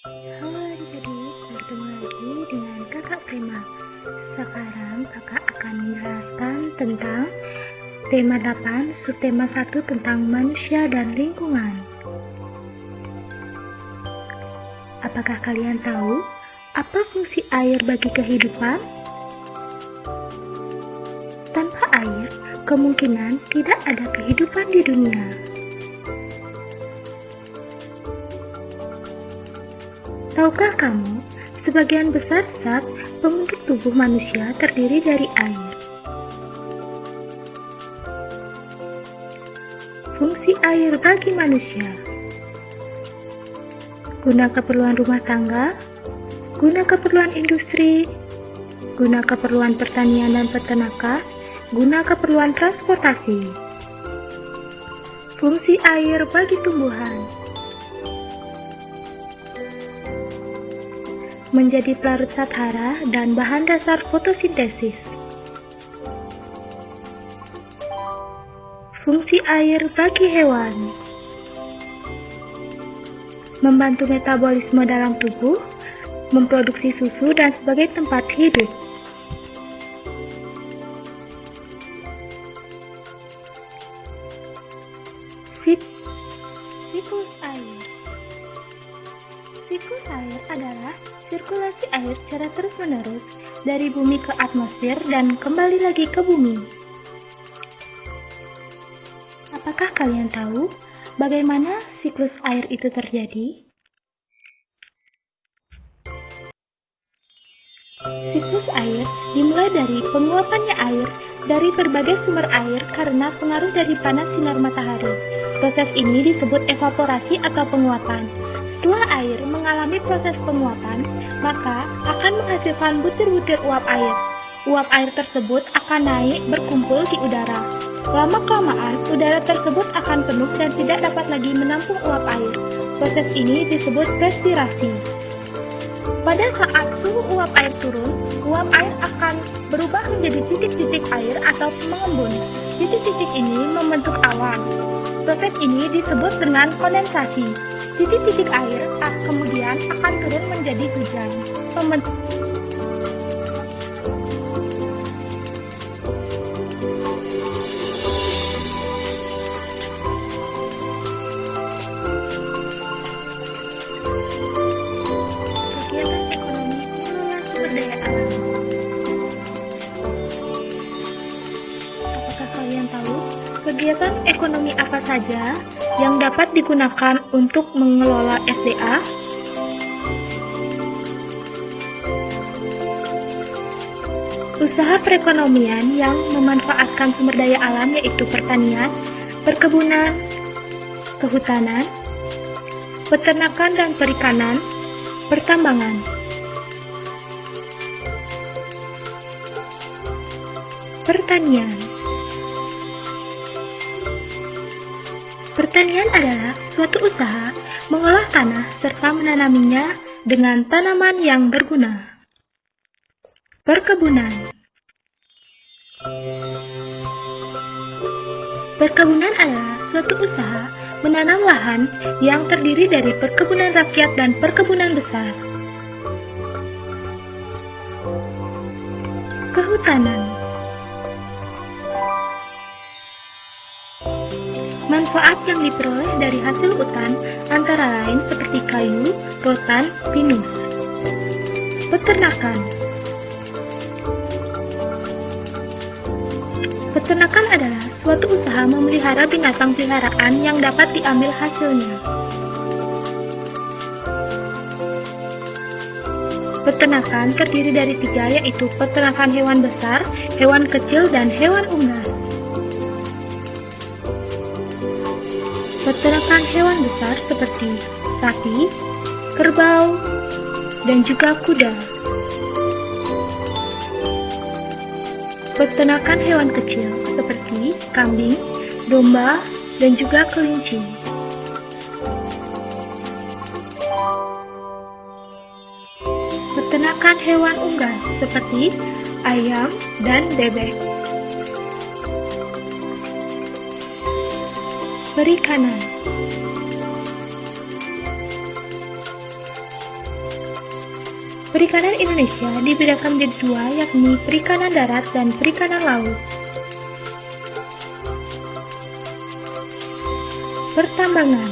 Halo adik-adik, bertemu lagi dengan kakak Prima. Sekarang kakak akan menjelaskan tentang tema 8, subtema 1 tentang manusia dan lingkungan. Apakah kalian tahu apa fungsi air bagi kehidupan? Tanpa air, kemungkinan tidak ada kehidupan di dunia. Tahukah kamu, sebagian besar zat pembentuk tubuh manusia terdiri dari air. Fungsi air bagi manusia: guna keperluan rumah tangga, guna keperluan industri, guna keperluan pertanian dan peternakan, guna keperluan transportasi. Fungsi air bagi tumbuhan: menjadi pelarut zat hara dan bahan dasar fotosintesis. Fungsi air bagi hewan: membantu metabolisme dalam tubuh, memproduksi susu dan sebagai tempat hidup. Siklus air. Siklus air adalah sirkulasi air secara terus-menerus dari bumi ke atmosfer dan kembali lagi ke bumi. Apakah kalian tahu bagaimana siklus air itu terjadi? Siklus air dimulai dari penguapannya air dari berbagai sumber air karena pengaruh dari panas sinar matahari. Proses ini disebut evaporasi atau penguapan. Setelah air mengalami proses penguapan, maka akan menghasilkan butir-butir uap air. Uap air tersebut akan naik berkumpul di udara. Lama-kelamaan, udara tersebut akan penuh dan tidak dapat lagi menampung uap air. Proses ini disebut respirasi. Pada saat suhu uap air turun, uap air akan berubah menjadi titik-titik air atau mengembun. Titik-titik ini membentuk awan. Proses ini disebut dengan kondensasi. Titik-titik air kemudian akan turun menjadi hujan. Kegiatan ekonomi mengelola sumber daya alam. Apakah kalian tahu kegiatan ekonomi apa saja yang dapat digunakan untuk mengelola SDA? Usaha perekonomian yang memanfaatkan sumber daya alam yaitu pertanian, perkebunan, kehutanan, peternakan dan perikanan, pertambangan. Pertanian. Pertanian adalah suatu usaha mengolah tanah serta menanaminya dengan tanaman yang berguna. Perkebunan. Perkebunan adalah suatu usaha menanam lahan yang terdiri dari perkebunan rakyat dan perkebunan besar. Kehutanan. Manfaat yang diperoleh dari hasil hutan antara lain seperti kayu, rotan, pinus. Peternakan. Peternakan adalah suatu usaha memelihara binatang peliharaan yang dapat diambil hasilnya. Peternakan terdiri dari 3, yaitu peternakan hewan besar, hewan kecil, dan hewan unggas. Peternakan hewan besar seperti sapi, kerbau, dan juga kuda. Peternakan hewan kecil seperti kambing, domba, dan juga kelinci. Peternakan hewan unggas seperti ayam dan bebek. Perikanan. Perikanan Indonesia dibedakan menjadi dua, yakni perikanan darat dan perikanan laut. Pertambangan.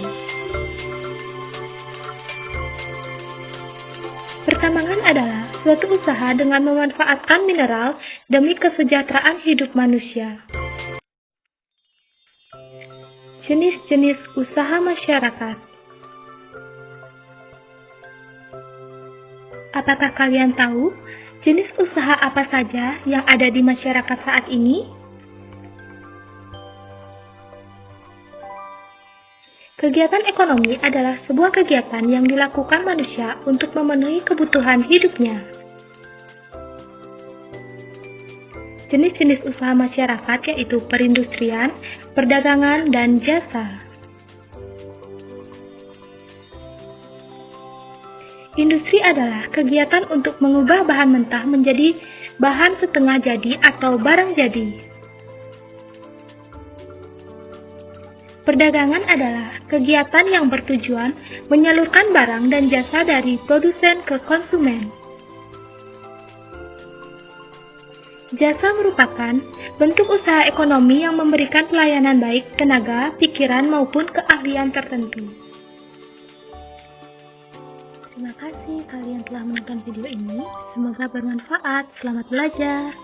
Pertambangan adalah suatu usaha dengan memanfaatkan mineral demi kesejahteraan hidup manusia. Jenis-jenis usaha masyarakat. Apakah kalian tahu jenis usaha apa saja yang ada di masyarakat saat ini? Kegiatan ekonomi adalah sebuah kegiatan yang dilakukan manusia untuk memenuhi kebutuhan hidupnya. Jenis-jenis usaha masyarakat yaitu perindustrian, perdagangan, dan jasa. Industri adalah kegiatan untuk mengubah bahan mentah menjadi bahan setengah jadi atau barang jadi. Perdagangan adalah kegiatan yang bertujuan menyalurkan barang dan jasa dari produsen ke konsumen. Jasa merupakan bentuk usaha ekonomi yang memberikan pelayanan baik tenaga, pikiran, maupun keahlian tertentu. Terima kasih kalian telah menonton video ini. Semoga bermanfaat. Selamat belajar.